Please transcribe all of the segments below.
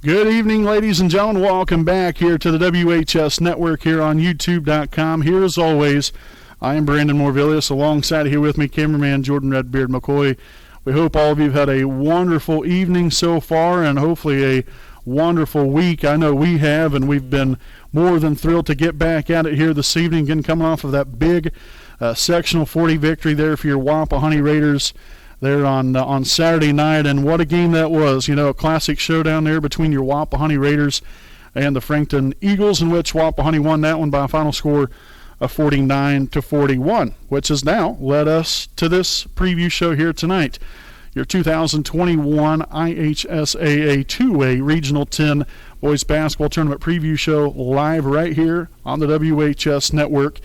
Good evening, ladies and gentlemen. Welcome back here to the WHS Network here on YouTube.com. Here, as always, I am Brandon Morvillius. Alongside here with me, cameraman Jordan Redbeard McCoy. We hope all of you have had a wonderful evening so far and hopefully a wonderful week. I know we have, and we've been more than thrilled to get back at it here this evening. Again, coming off of that big sectional 40 victory there for your Wapahoney Raiders there on Saturday night, and what a game that was. You know, a classic showdown there between your Wapahoney Raiders and the Frankton Eagles, in which Wapahoney won that one by a final score of 49-41, which has now led us to this preview show here tonight. Your 2021 IHSAA 2A Regional 10 Boys Basketball Tournament preview show live right here on the WHS Network.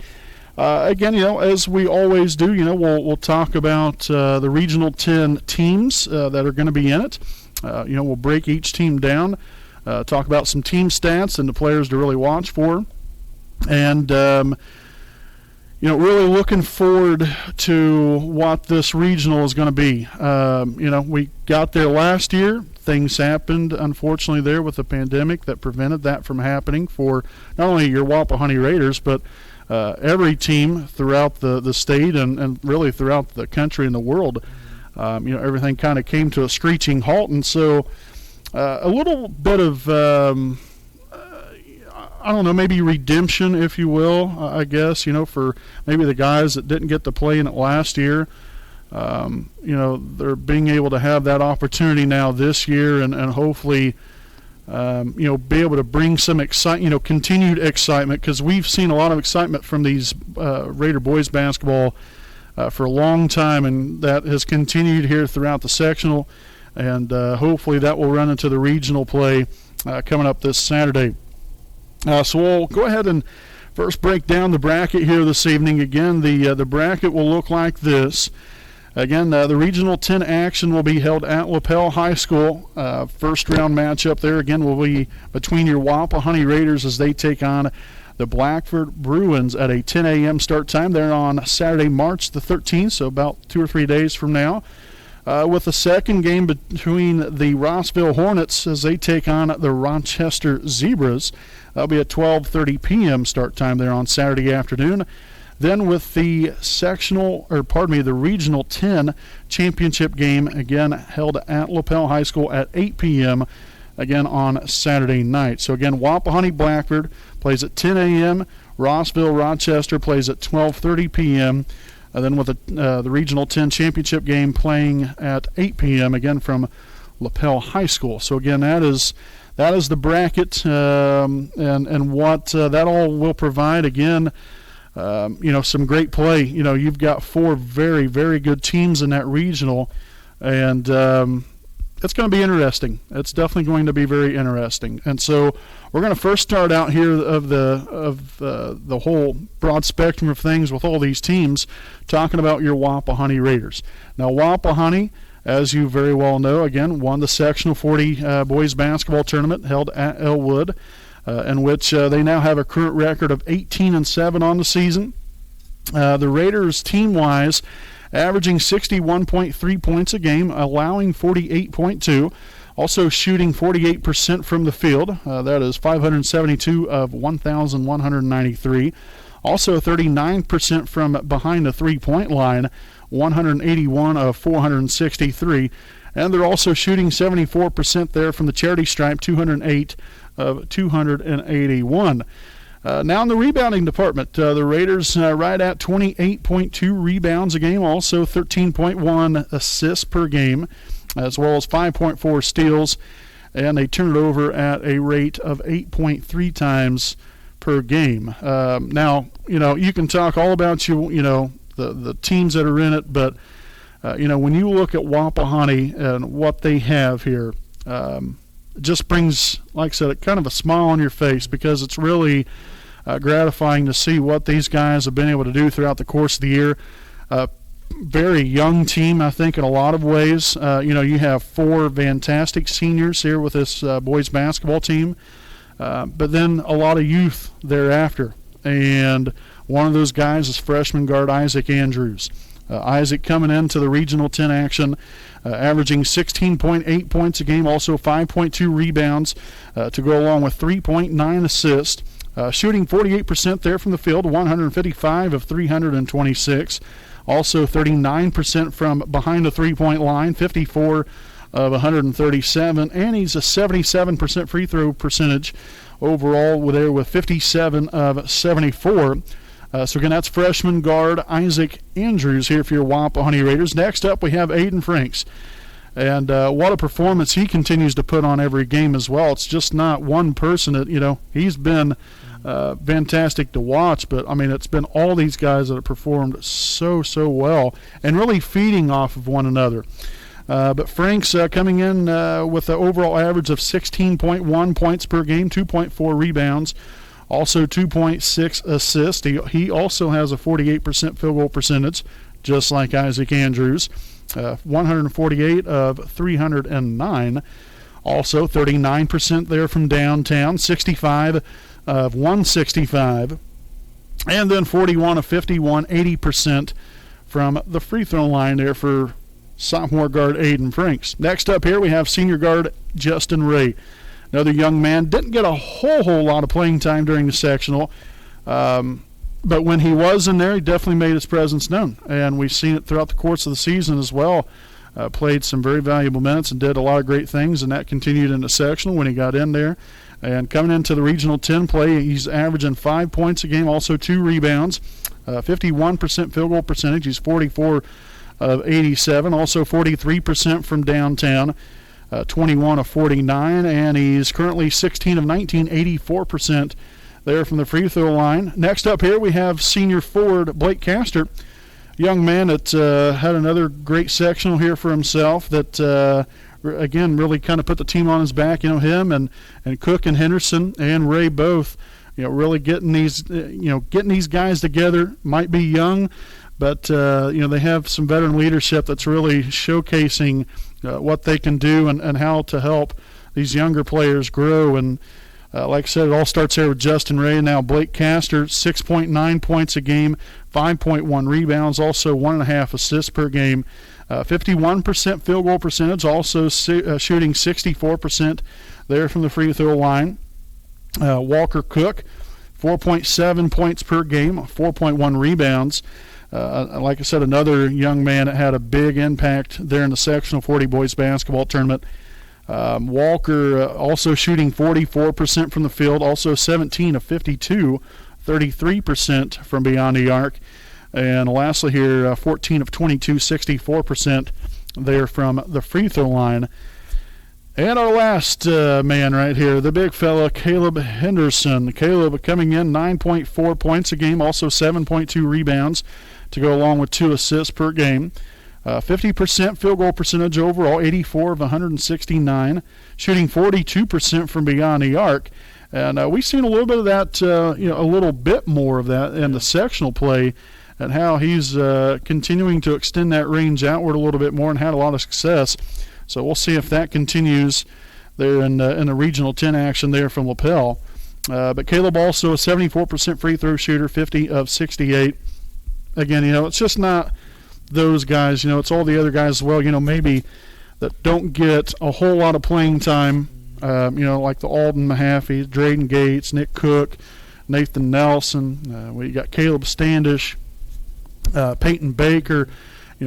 Again, you know, as we always do, you know, we'll talk about the Regional 10 teams that are going to be in it. You know, we'll break each team down, talk about some team stats and the players to really watch for. And, you know, really looking forward to what this regional is going to be. You know, we got there last year. Things happened, unfortunately, there with the pandemic that prevented that from happening for not only your Wapahoney Raiders, but every team throughout the state and really throughout the country and the world. You know, everything kind of came to a screeching halt. And so a little bit of, I don't know, maybe redemption, if you will, I guess, you know, for maybe the guys that didn't get to play in it last year. You know, they're being able to have that opportunity now this year and hopefully, you know, be able to bring some continued excitement, because we've seen a lot of excitement from these Raider boys basketball for a long time, and that has continued here throughout the sectional, and hopefully that will run into the regional play coming up this Saturday. So we'll go ahead and first break down the bracket here this evening. Again, the bracket will look like this. Again, the Regional 10 action will be held at LaPel High School. First round matchup there, again, will be between your Wapahoney Raiders as they take on the Blackford Bruins at a 10 a.m. start time there on Saturday, March the 13th, so about 2 or 3 days from now. With the second game between the Rossville Hornets as they take on the Rochester Zebras. That'll be at 12:30 p.m. start time there on Saturday afternoon. Then with the the Regional 10 championship game, again held at LaPel High School at 8 p.m., again on Saturday night. So again, Wapahoney Blackford plays at 10 a.m., Rossville Rochester plays at 12:30 p.m., and then with the Regional 10 championship game playing at 8 p.m., again from LaPel High School. So again, that is the bracket and what that all will provide. Again, you know, some great play. You know, you've got 4 very, very good teams in that regional, and it's going to be interesting. It's definitely going to be very interesting. And so we're going to first start out here of the whole broad spectrum of things with all these teams, talking about your Wapahoney Raiders. Now, Wapahoney, as you very well know, again, won the Sectional 40 boys basketball tournament held at Elwood, in which they now have a current record of 18-7 on the season. The Raiders, team-wise, averaging 61.3 points a game, allowing 48.2, also shooting 48% from the field. That is 572 of 1,193. Also 39% from behind the three-point line, 181 of 463. And they're also shooting 74% there from the charity stripe, 208 of 281. Now in the rebounding department, the Raiders right at 28.2 rebounds a game, also 13.1 assists per game, as well as 5.4 steals, and they turn it over at a rate of 8.3 times per game. Now, you know, you can talk all about the teams that are in it, but you know, when you look at Wapahoney and what they have here, it just brings, like I said, kind of a smile on your face, because it's really gratifying to see what these guys have been able to do throughout the course of the year. Very young team, I think, in a lot of ways. You know, you have 4 fantastic seniors here with this boys basketball team, but then a lot of youth thereafter. And one of those guys is freshman guard Isaac Andrews. Isaac coming into the Regional 10 action, averaging 16.8 points a game, also 5.2 rebounds to go along with 3.9 assists. Shooting 48% there from the field, 155 of 326. Also 39% from behind the three-point line, 54 of 137. And he's a 77% free throw percentage overall there with 57 of 74. So again, that's freshman guard Isaac Andrews here for your Wapahoney Raiders. Next up, we have Aiden Franks. And what a performance he continues to put on every game as well. It's just not one person that, he's been fantastic to watch. But, I mean, it's been all these guys that have performed so well and really feeding off of one another. But Franks coming in with an overall average of 16.1 points per game, 2.4 rebounds, also 2.6 assists. He also has a 48% field goal percentage, just like Isaac Andrews. 148 of 309. Also 39% there from downtown, 65 of 165. And then 41 of 51, 80% from the free throw line there for sophomore guard Aiden Franks. Next up here we have senior guard Justin Ray. Another young man. Didn't get a whole lot of playing time during the sectional. But when he was in there, he definitely made his presence known. And we've seen it throughout the course of the season as well. Played some very valuable minutes and did a lot of great things, and that continued in the sectional when he got in there. And coming into the Regional 10 play, he's averaging 5 points a game, also 2 rebounds, 51% field goal percentage. He's 44 of 87, also 43% from downtown, 21 of 49, and he's currently 16 of 19, 84% there from the free throw line. Next up here we have senior forward Blake Castor, young man that had another great sectional here for himself that again really kind of put the team on his back. Him and Cook and Henderson and Ray both really getting these guys together. Might be young, but they have some veteran leadership that's really showcasing what they can do and how to help these younger players grow. And like I said, it all starts there with Justin Ray. Now Blake Castor, 6.9 points a game, 5.1 rebounds, also 1.5 assists per game, 51% field goal percentage, also shooting 64% there from the free throw line. Walker Cook, 4.7 points per game, 4.1 rebounds. Like I said, another young man that had a big impact there in the sectional 40 boys basketball tournament. Walker also shooting 44% from the field, also 17 of 52, 33% from beyond the arc. And lastly here, 14 of 22, 64% there from the free throw line. And our last man right here, the big fella, Caleb Henderson. Caleb coming in 9.4 points a game, also 7.2 rebounds to go along with 2 assists per game. 50% field goal percentage overall, 84 of 169, shooting 42% from beyond the arc. And we've seen a little bit of that, a little bit more of that in the sectional play, and how he's continuing to extend that range outward a little bit more and had a lot of success. So we'll see if that continues there in the Regional 10 action there from Lapel. But Caleb also a 74% free throw shooter, 50 of 68. Again, it's just not those guys, it's all the other guys as well, maybe that don't get a whole lot of playing time, like the Alden Mahaffey, Drayden Gates, Nick Cook, Nathan Nelson. We got Caleb Standish, Peyton Baker.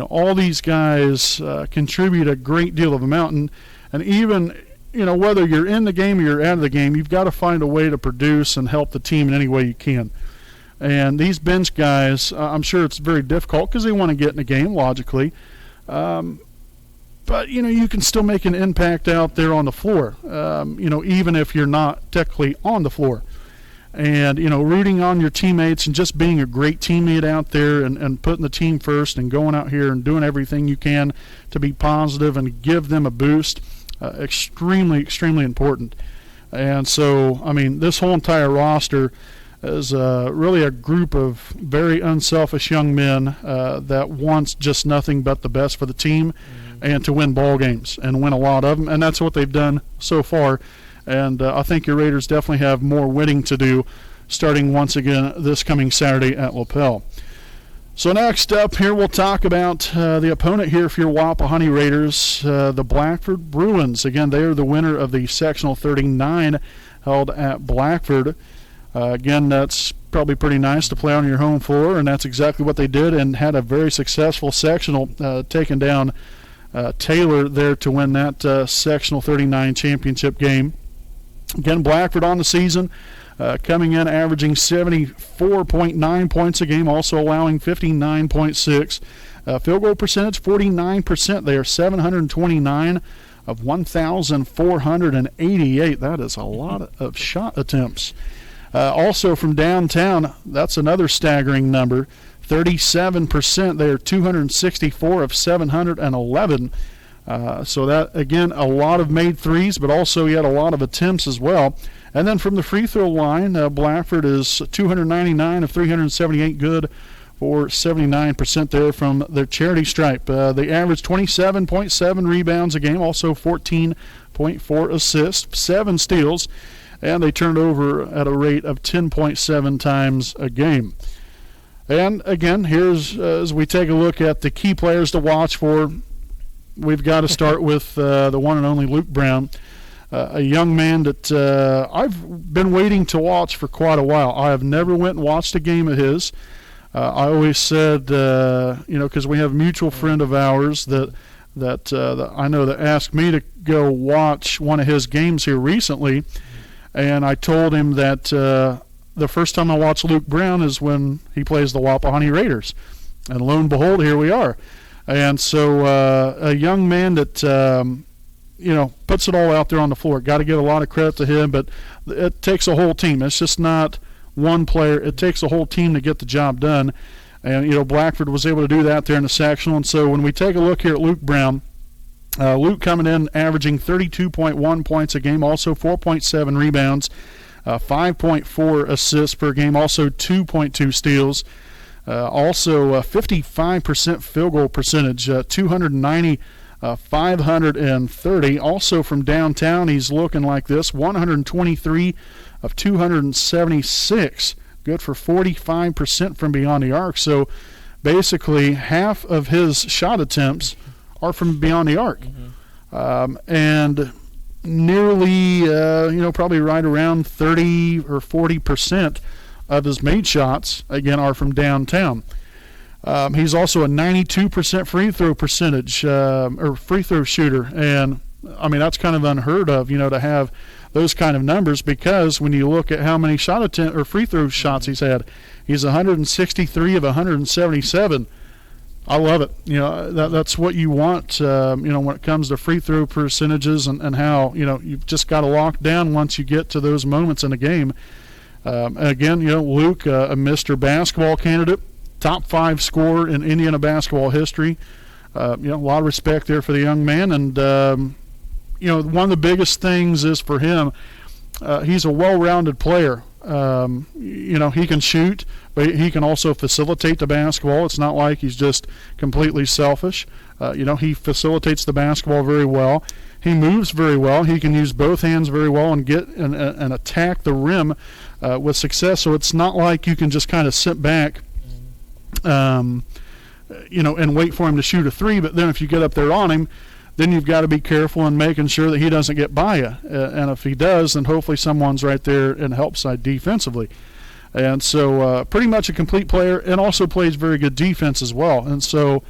All these guys contribute a great deal of amount, and even whether you're in the game or you're out of the game, you've got to find a way to produce and help the team in any way you can. And these bench guys, I'm sure it's very difficult because they want to get in the game, logically. But, you can still make an impact out there on the floor, even if you're not technically on the floor. And, rooting on your teammates and just being a great teammate out there and putting the team first and going out here and doing everything you can to be positive and give them a boost, extremely, extremely important. And so, this whole entire roster is really a group of very unselfish young men that wants just nothing but the best for the team and to win ball games and win a lot of them. And that's what they've done so far. And I think your Raiders definitely have more winning to do starting once again this coming Saturday at Lapel. So next up here, we'll talk about the opponent here for your Wapahani Raiders, the Blackford Bruins. Again, they are the winner of the Sectional 39 held at Blackford. Again, that's probably pretty nice to play on your home floor, and that's exactly what they did, and had a very successful sectional, taking down Taylor there to win that Sectional 39 championship game. Again, Blackford on the season, coming in averaging 74.9 points a game, also allowing 59.6. Field goal percentage, 49%. They are 729 of 1,488. That is a lot of shot attempts. Also from downtown, that's another staggering number, 37%. They are 264 of 711. So that, again, a lot of made threes, but also he had a lot of attempts as well. And then from the free throw line, Blackford is 299 of 378, good for 79% there from their charity stripe. They averaged 27.7 rebounds a game, also 14.4 assists, 7 steals, and they turned over at a rate of 10.7 times a game. And again, here's as we take a look at the key players to watch for, we've got to start with the one and only Luke Brown, a young man that I've been waiting to watch for quite a while. I have never went and watched a game of his. I always said, because we have a mutual friend of ours that I know that asked me to go watch one of his games here recently, and I told him that the first time I watched Luke Brown is when he plays the Wapahani Raiders, and lo and behold, here we are. And so a young man that puts it all out there on the floor. Got to give a lot of credit to him, but it takes a whole team. It's just not one player. It takes a whole team to get the job done. And, Blackford was able to do that there in the sectional. And so when we take a look here at Luke Brown, Luke coming in averaging 32.1 points a game, also 4.7 rebounds, 5.4 assists per game, also 2.2 steals. Also 55% field goal percentage, 290, 530. Also from downtown, he's looking like this, 123 of 276. Good for 45% from beyond the arc. So basically half of his shot attempts are from beyond the arc. And nearly, probably right around 30 or 40% of his made shots, again, are from downtown. He's also a 92% free throw percentage, or free throw shooter. And, that's kind of unheard of, to have those kind of numbers, because when you look at how many shot attempt or free throw shots he's had, he's 163 of 177. I love it. That's what you want, when it comes to free throw percentages and how, you've just got to lock down once you get to those moments in the game. Again, Luke, a Mr. Basketball candidate, top 5 scorer in Indiana basketball history. A lot of respect there for the young man. And, one of the biggest things is for him, he's a well-rounded player. He can shoot, but he can also facilitate the basketball. It's not like he's just completely selfish. He facilitates the basketball very well. He moves very well. He can use both hands very well and get and attack the rim with success. So it's not like you can just kind of sit back, and wait for him to shoot a three. But then if you get up there on him, then you've got to be careful in making sure that he doesn't get by you. And if he does, then hopefully someone's right there in the help side defensively. And so pretty much a complete player, and also plays very good defense as well. And so,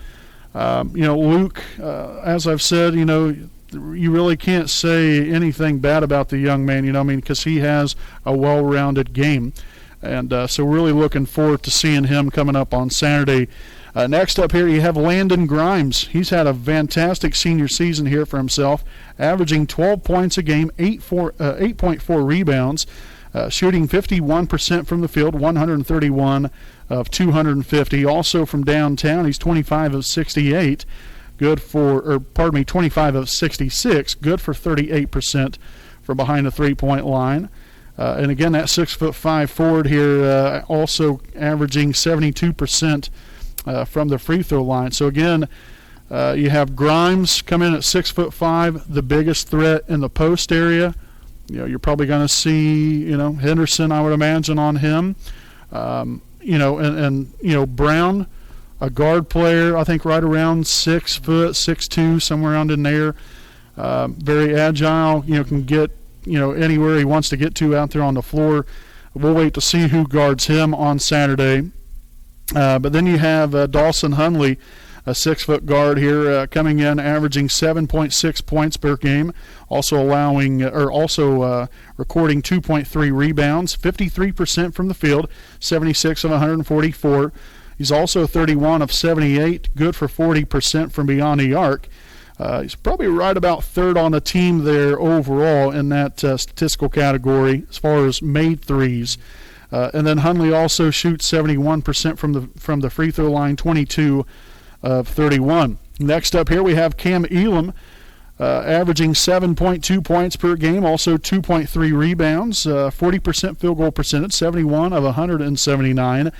Luke, as I've said, you really can't say anything bad about the young man, because he has a well-rounded game. And so really looking forward to seeing him coming up on Saturday. Next up here, you have Landon Grimes. He's had a fantastic senior season here for himself, averaging 12 points a game, 8.4 rebounds, shooting 51% from the field, 131 of 250. Also from downtown, he's 25 of 68, 25 of 66, good for 38% from behind the three-point line. And again, that 6'5" forward here, also averaging 72% from the free throw line. So again, you have Grimes come in at 6'5", the biggest threat in the post area. You're probably going to see, Henderson, I would imagine, on him. Brown a guard player, I think right around 6 foot, 6'2", somewhere around in there. Very agile, can get, anywhere he wants to get to out there on the floor. We'll wait to see who guards him on Saturday. But then you have Dawson Hunley, a 6-foot guard here, coming in, averaging 7.6 points per game, also recording 2.3 rebounds, 53% from the field, 76 of 144. He's also 31 of 78, good for 40% from beyond the arc. He's probably right about third on the team there overall in that statistical category as far as made threes. And then Hunley also shoots 71% from the free throw line, 22 of 31. Next up here we have Cam Elam, averaging 7.2 points per game, also 2.3 rebounds, 40% field goal percentage, 71 of 179.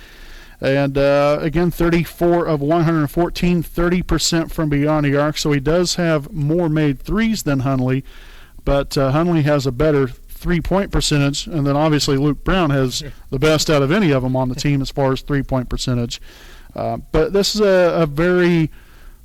And again, 34 of 114, 30% from beyond the arc. So he does have more made threes than Hunley, but Hunley has a better three-point percentage. And then obviously Luke Brown has the best out of any of them on the team as far as three-point percentage. But this is a very,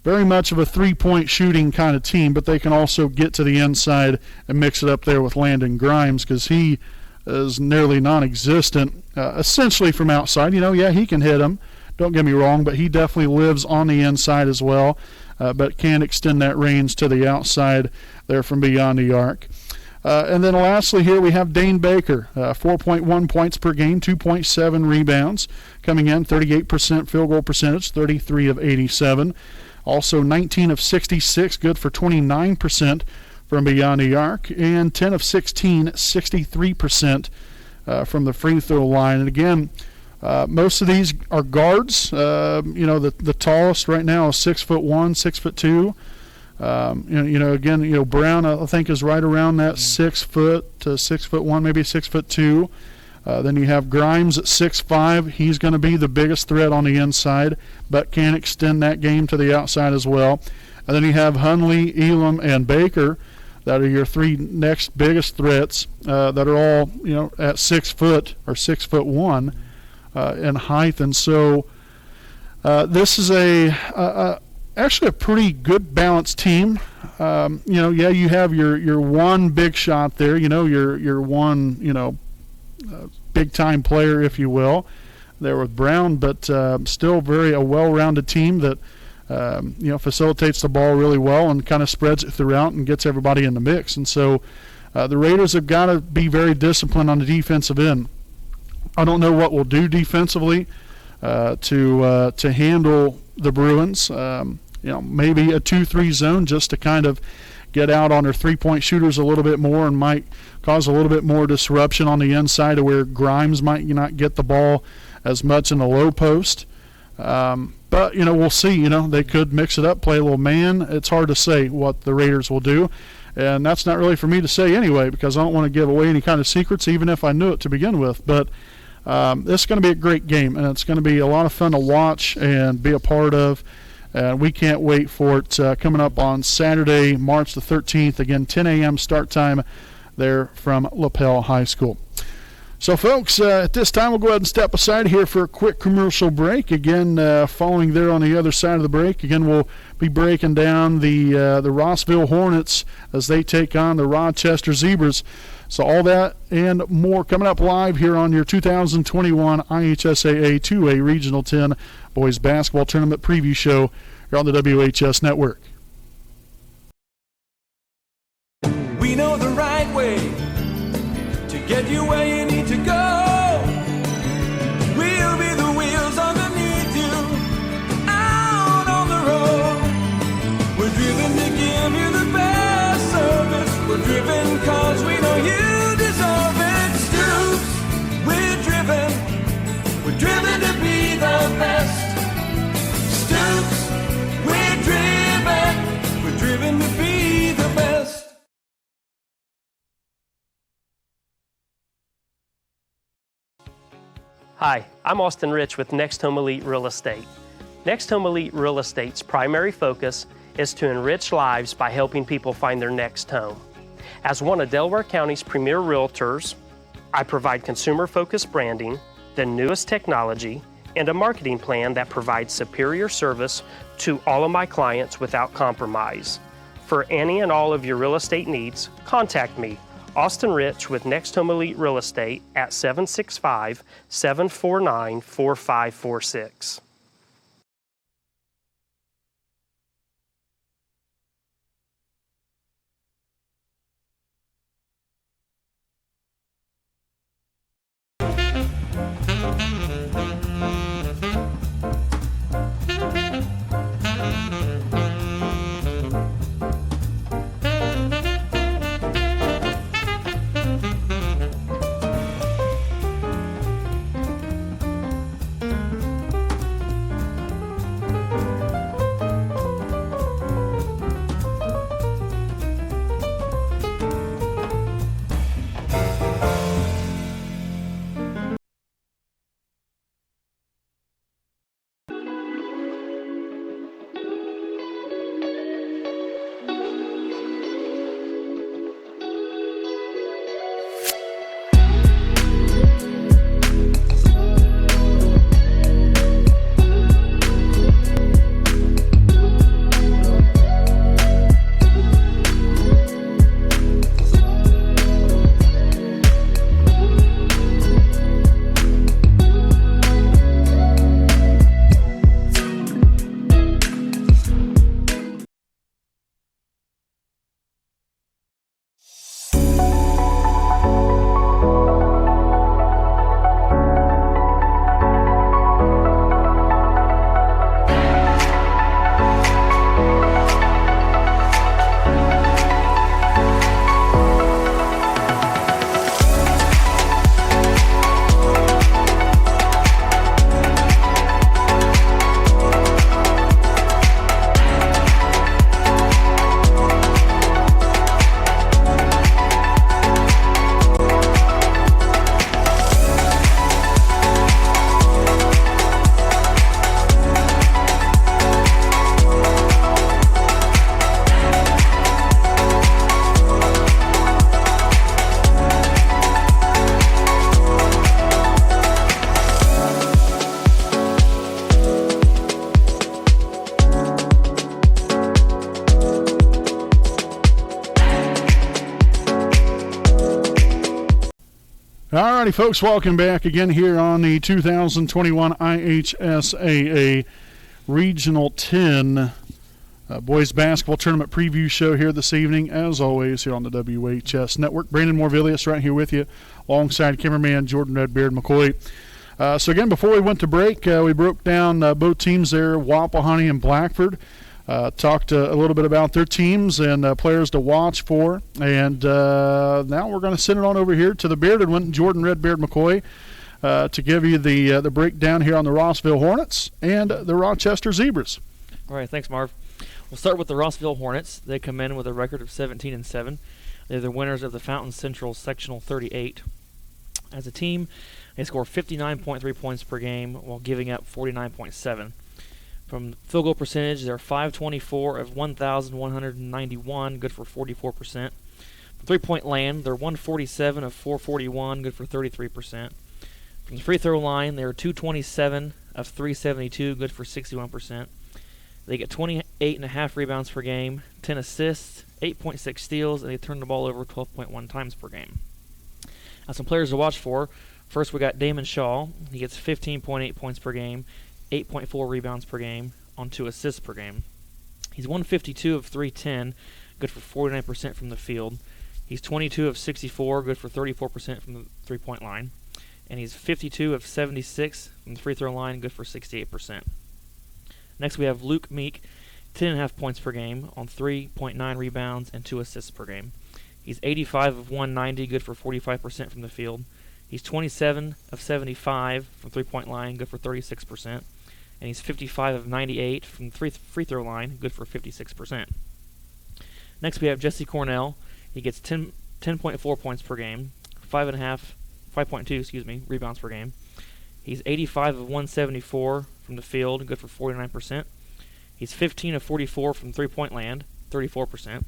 very much of a three-point shooting kind of team, but they can also get to the inside and mix it up there with Landon Grimes because he is nearly non-existent, essentially from outside. He can hit them, don't get me wrong, but he definitely lives on the inside as well, but can extend that range to the outside there from beyond the arc. And then lastly here we have Dane Baker, 4.1 points per game, 2.7 rebounds, coming in 38% field goal percentage, 33 of 87. Also 19 of 66, good for 29% from beyond the arc, and 10 of 16, 63% from the free throw line. And again, most of these are guards. The tallest right now is 6'1", 6'2". Again, Brown I think is right around that 6 foot to 6'1", maybe 6'2". Then you have Grimes at 6'5". He's going to be the biggest threat on the inside, but can extend that game to the outside as well. And then you have Hunley, Elam, and Baker. That are your three next biggest threats that are all, at 6 foot or 6'1" in height. And so this is actually a pretty good balanced team. You have your one big shot there, your one, big time player, if you will, there with Brown, but still a well-rounded team that facilitates the ball really well and kind of spreads it throughout and gets everybody in the mix. And so the Raiders have got to be very disciplined on the defensive end. I don't know what we'll do defensively to handle the Bruins. Maybe a 2-3 zone just to kind of get out on their three-point shooters a little bit more and might cause a little bit more disruption on the inside to where Grimes might not get the ball as much in the low post. But, we'll see. They could mix it up, play a little man. It's hard to say what the Raiders will do. And that's not really for me to say anyway because I don't want to give away any kind of secrets even if I knew it to begin with. But this is going to be a great game, and it's going to be a lot of fun to watch and be a part of. And we can't wait for it coming up on Saturday, March the 13th. Again, 10 a.m. start time there from LaPel High School. So, folks, at this time we'll go ahead and step aside here for a quick commercial break. Again, following there on the other side of the break, again, we'll be breaking down the Rossville Hornets as they take on the Rochester Zebras. So all that and more coming up live here on your 2021 IHSAA 2A Regional 10 Boys Basketball Tournament Preview Show here on the WHS Network. We know the right way to get you where you need to go. We'll be the wheels underneath you out on the road. We're driven to give you the best service. We're driven cause we know you deserve it. Stoops, we're driven to be the best. Stoops, we're driven to be the best. Hi, I'm Austin Rich with Next Home Elite Real Estate. Next Home Elite Real Estate's primary focus is to enrich lives by helping people find their next home. As one of Delaware County's premier realtors, I provide consumer-focused branding, the newest technology, and a marketing plan that provides superior service to all of my clients without compromise. For any and all of your real estate needs, contact me, Austin Rich with Next Home Elite Real Estate at 765-749-4546. Alrighty, folks, welcome back again here on the 2021 IHSAA Regional 10 Boys Basketball Tournament Preview Show here this evening, as always, here on the WHS Network. Brandon Morvillius right here with you, alongside cameraman Jordan Redbeard McCoy. So again, before we went to break, we broke down both teams there, Wapahani and Blackford. Talked a little bit about their teams and players to watch for. And now we're going to send it on over here to the bearded one, Jordan Redbeard McCoy, to give you the breakdown here on the Rossville Hornets and the Rochester Zebras. All right, thanks, Marv. We'll start with the Rossville Hornets. They come in with a record of 17-7. They're the winners of the Fountain Central Sectional 38. As a team, they score 59.3 points per game while giving up 49.7. From field goal percentage, they're 524 of 1,191, good for 44%. From three-point land, they're 147 of 441, good for 33%. From the free throw line, they're 227 of 372, good for 61%. They get 28.5 rebounds per game, 10 assists, 8.6 steals, and they turn the ball over 12.1 times per game. Now, some players to watch for. First, we got Damon Shaw. He gets 15.8 points per game, 8.4 rebounds per game, on 2 assists per game. He's 152 of 310, good for 49% from the field. He's 22 of 64, good for 34% from the three-point line. And he's 52 of 76 from the free throw line, good for 68%. Next, we have Luke Meek, 10.5 points per game on 3.9 rebounds and 2 assists per game. He's 85 of 190, good for 45% from the field. He's 27 of 75 from three-point line, good for 36%. And he's 55 of 98 from the free throw line, good for 56%. Next, we have Jesse Cornell. He gets 10.4 points per game, 5.2 rebounds per game. He's 85 of 174 from the field, good for 49%. He's 15 of 44 from three-point land, 34%.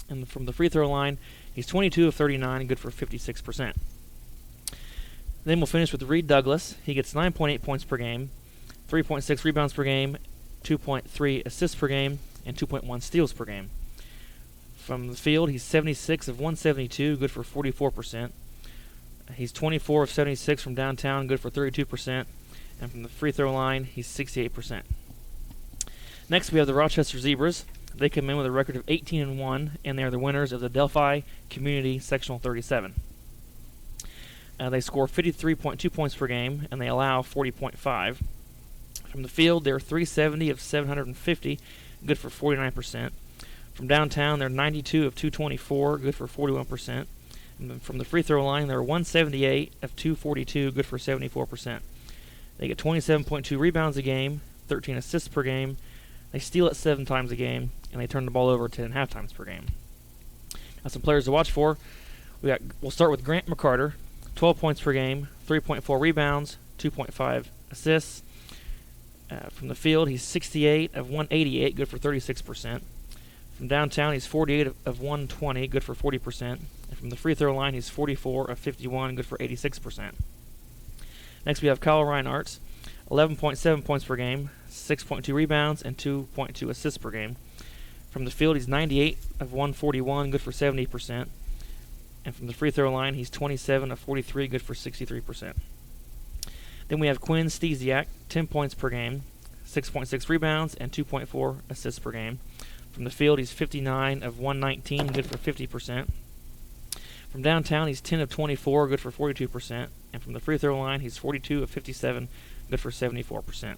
And from the free throw line, he's 22 of 39, good for 56%. Then we'll finish with Reed Douglas. He gets 9.8 points per game, 3.6 rebounds per game, 2.3 assists per game, and 2.1 steals per game. From the field, he's 76 of 172, good for 44%. He's 24 of 76 from downtown, good for 32%. And from the free throw line, he's 68%. Next, we have the Rochester Zebras. They come in with a record of 18-1, and they are the winners of the Delphi Community Sectional 37. They score 53.2 points per game, and they allow 40.5. From the field, they're 370 of 750, good for 49%. From downtown, they're 92 of 224, good for 41%. And from the free throw line, they're 178 of 242, good for 74%. They get 27.2 rebounds a game, 13 assists per game. They steal it 7 times a game, and they turn the ball over 10.5 times per game. Now, some players to watch for. We'll start with Grant McCarter, 12 points per game, 3.4 rebounds, 2.5 assists. From the field, he's 68 of 188, good for 36%. From downtown, he's 48 of 120, good for 40%. And from the free throw line, he's 44 of 51, good for 86%. Next, we have Kyle Reinartz, 11.7 points per game, 6.2 rebounds, and 2.2 assists per game. From the field, he's 98 of 141, good for 70%. And from the free throw line, he's 27 of 43, good for 63%. Then we have Quinn Stesiak, 10 points per game, 6.6 rebounds, and 2.4 assists per game. From the field, he's 59 of 119, good for 50%. From downtown, he's 10 of 24, good for 42%. And from the free throw line, he's 42 of 57, good for 74%.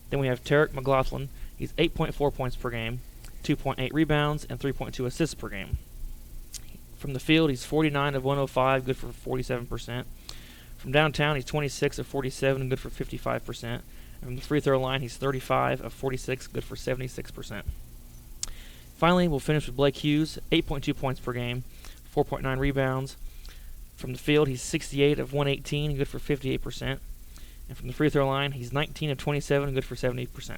Then we have Tarek McLaughlin. He's 8.4 points per game, 2.8 rebounds, and 3.2 assists per game. From the field, he's 49 of 105, good for 47%. From downtown, he's 26 of 47, good for 55%. And from the free throw line, he's 35 of 46, good for 76%. Finally, we'll finish with Blake Hughes, 8.2 points per game, 4.9 rebounds. From the field, he's 68 of 118, good for 58%. And from the free throw line, he's 19 of 27, good for 70%.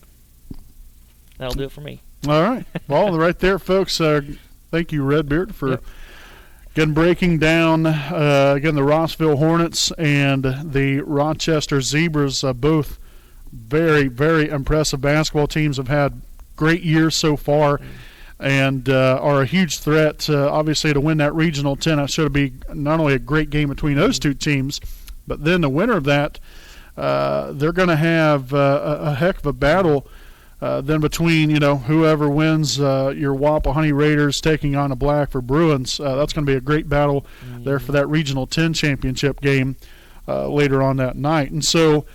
That'll do it for me. All right. Well, right there, folks. Thank you, Redbeard, for again breaking down again the Rossville Hornets and the Rochester Zebras. Both very, very impressive basketball teams, have had great years so far, and are a huge threat, obviously, to win that Regional 10. It should be not only a great game between those two teams, but then the winner of that, they're going to have a heck of a battle then between, whoever wins your Wapahoney Raiders taking on the Blackford Bruins. That's going to be a great battle there for that Regional 10 championship game later on that night. And so,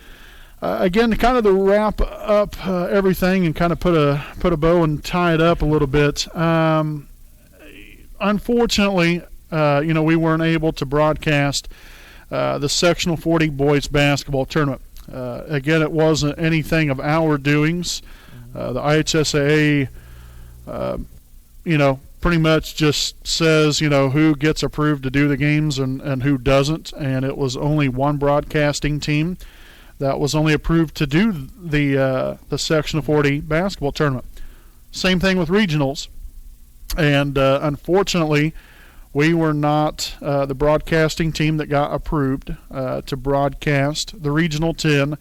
again, kind of to wrap up everything and kind of put a bow and tie it up a little bit. Unfortunately, we weren't able to broadcast the Sectional 40 boys basketball tournament. Again, it wasn't anything of our doings. The IHSAA, pretty much just says, who gets approved to do the games and who doesn't. And it was only one broadcasting team that was only approved to do the Section 40 basketball tournament. Same thing with regionals. And unfortunately, we were not the broadcasting team that got approved to broadcast the Regional 10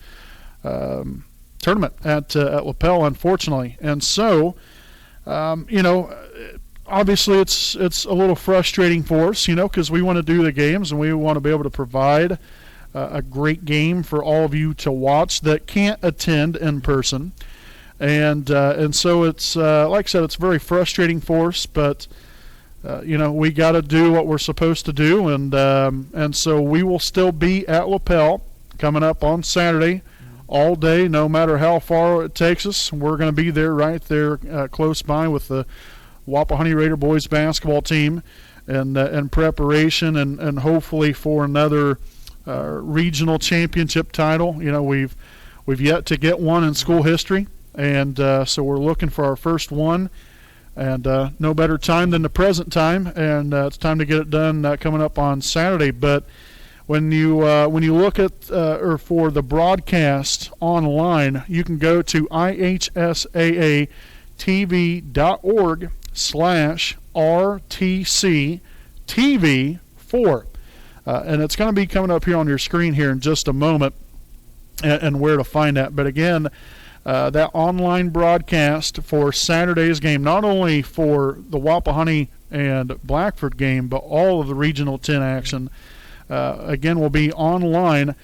tournament at LaPel, unfortunately. And so, obviously it's a little frustrating for us, because we want to do the games and we want to be able to provide a great game for all of you to watch that can't attend in person. And so it's, like I said, it's very frustrating for us, but we got to do what we're supposed to do, and so we will still be at LaPel coming up on Saturday all day, no matter how far it takes us. We're going to be there right there close by with the Wapahoney Raider boys basketball team and preparation and hopefully for another regional championship title. We've yet to get one in school history, and so we're looking for our first one. And no better time than the present time, and it's time to get it done coming up on Saturday. But when you look at or for the broadcast online, you can go to IHSAATV.org/RTC TV4. And it's going to be coming up here on your screen here in just a moment, and where to find that. But again, that online broadcast for Saturday's game, not only for the Wapahoney and Blackford game, but all of the Regional 10 action, again, will be online.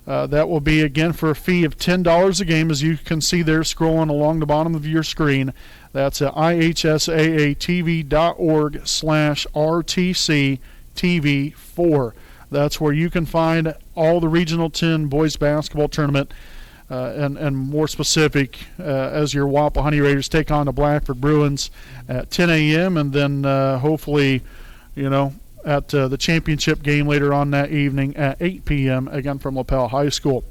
That will be, again, for a fee of $10 a game, as you can see there scrolling along the bottom of your screen. That's at IHSAATV.org/RTCTV4. That's where you can find all the Regional 10 boys basketball tournament, and more specific, as your Wapahoney Raiders take on the Blackford Bruins at 10 a.m. and then hopefully, at the championship game later on that evening at 8 p.m., again from LaPel High School.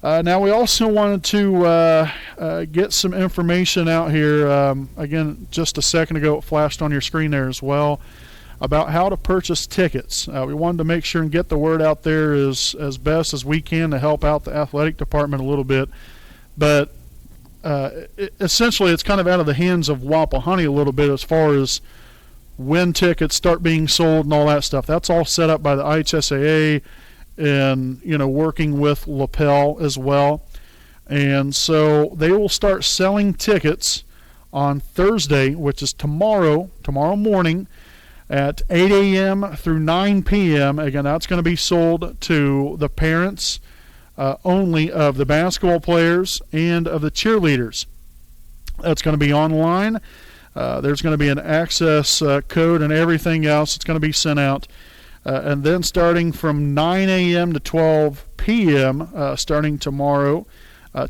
Now, we also wanted to get some information out here. Again, just a second ago, it flashed on your screen there as well, about how to purchase tickets. We wanted to make sure and get the word out there as best as we can to help out the athletic department a little bit. But essentially, it's kind of out of the hands of Wapahoney a little bit as far as when tickets start being sold and all that stuff. That's all set up by the IHSAA and, working with LaPel as well. And so they will start selling tickets on Thursday, which is tomorrow morning, at 8 a.m. through 9 p.m. Again, that's going to be sold to the parents only of the basketball players and of the cheerleaders. That's going to be online. There's going to be an access code and everything else. It's going to be sent out. And then starting from 9 a.m. to 12 p.m. Starting tomorrow,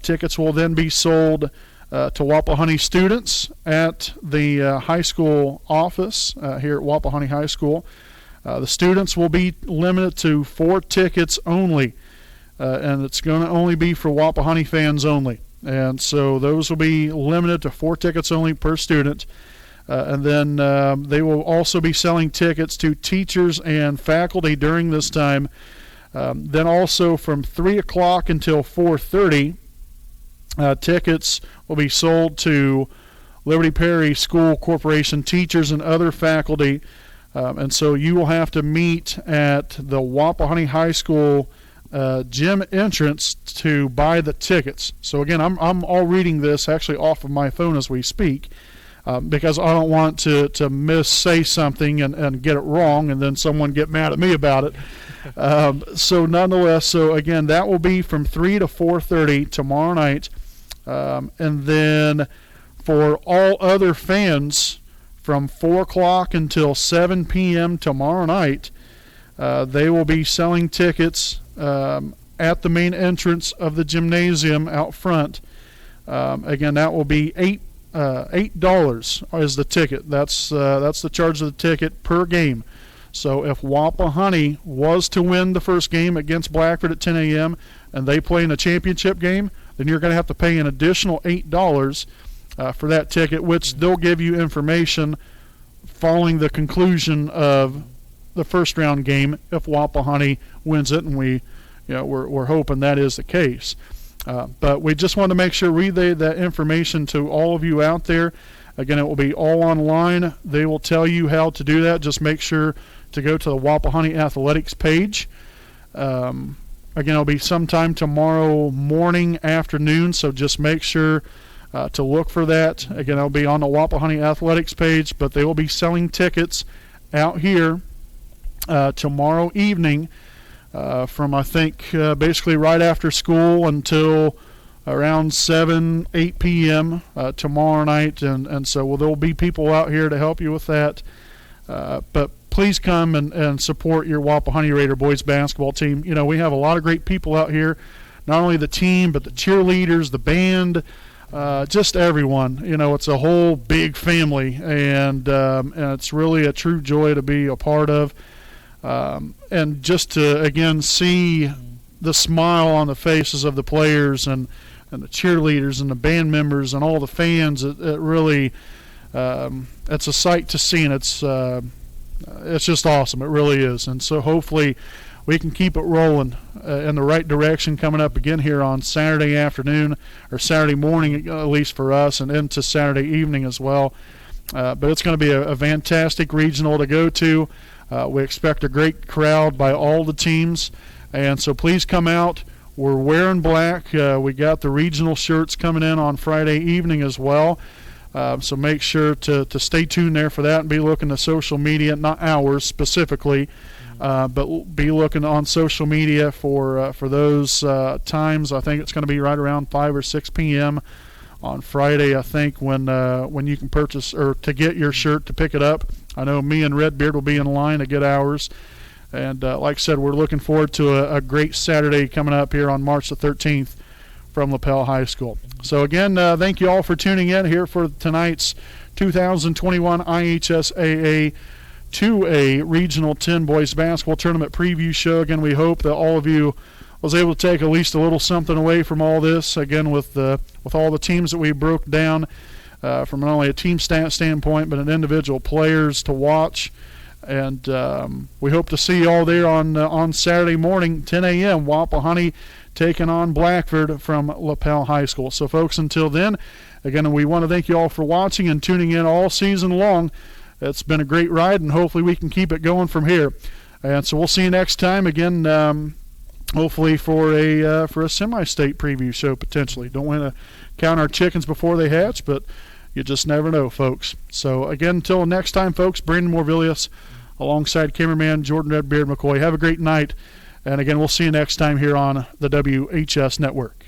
tickets will then be sold to Wapahoney students at the high school office here at Wapahoney High School. The students will be limited to 4 tickets only, and it's going to only be for Wapahoney fans only. And so those will be limited to 4 tickets only per student. And then they will also be selling tickets to teachers and faculty during this time. Then also from 3 o'clock until 4:30, tickets will be sold to Liberty Perry School Corporation teachers and other faculty. And so you will have to meet at the Wapahoney High School gym entrance to buy the tickets. So again, I'm all reading this actually off of my phone as we speak, because I don't want to say something and get it wrong and then someone get mad at me about it. So nonetheless, so again, that will be from 3 to 4:30 tomorrow night. And then for all other fans, from 4 o'clock until 7 p.m. tomorrow night, they will be selling tickets at the main entrance of the gymnasium out front. Again, that will be $8 is the ticket. That's the charge of the ticket per game. So if Wapahoney was to win the first game against Blackford at 10 a.m. and they play in a championship game, then you're going to have to pay an additional $8 for that ticket, which they'll give you information following the conclusion of the first round game if Wapahoney wins it, and we're hoping that is the case. But we just want to make sure we relay that information to all of you out there. Again, it will be all online. They will tell you how to do that. Just make sure to go to the Wapahoney Athletics page. Again, it'll be sometime tomorrow morning, afternoon, so just make sure to look for that. Again, it'll be on the Wapahoney Athletics page, but they will be selling tickets out here tomorrow evening from, I think, basically right after school until around 8 p.m. Tomorrow night. And so there will be people out here to help you with that. But please come and support your Wapahoney Raider boys basketball team. We have a lot of great people out here, not only the team, but the cheerleaders, the band, just everyone. It's a whole big family, and it's really a true joy to be a part of. And just to, again, see the smile on the faces of the players and the cheerleaders and the band members and all the fans, it really, it's a sight to see, and it's just awesome. It really is. And so hopefully we can keep it rolling in the right direction coming up again here on Saturday afternoon, or Saturday morning, at least for us, and into Saturday evening as well. But it's going to be a fantastic regional to go to. We expect a great crowd by all the teams, and so please come out. We're wearing black. We got the regional shirts coming in on Friday evening as well. So make sure to stay tuned there for that and be looking to social media, not ours specifically, but be looking on social media for those times. I think it's going to be right around 5 or 6 p.m. on Friday, I think, when you can purchase or to get your shirt to pick it up. I know me and Redbeard will be in line to get ours. And like I said, we're looking forward to a great Saturday coming up here on March the 13th from LaPel High School. So again, thank you all for tuning in here for tonight's 2021 IHSAA 2A Regional 10 Boys Basketball Tournament Preview Show. Again, we hope that all of you was able to take at least a little something away from all this. Again, with all the teams that we broke down from not only a team standpoint, but an individual players to watch. And we hope to see you all there on Saturday morning, 10 a.m., Wapahani taking on Blackford from LaPel High School. So, folks, until then, again, we want to thank you all for watching and tuning in all season long. It's been a great ride, and hopefully we can keep it going from here. And so we'll see you next time, again, hopefully for a semi-state preview show potentially. Don't want to count our chickens before they hatch, but you just never know, folks. So, again, until next time, folks, Brandon Morvillius alongside cameraman Jordan Redbeard McCoy. Have a great night. And, again, we'll see you next time here on the WHS Network.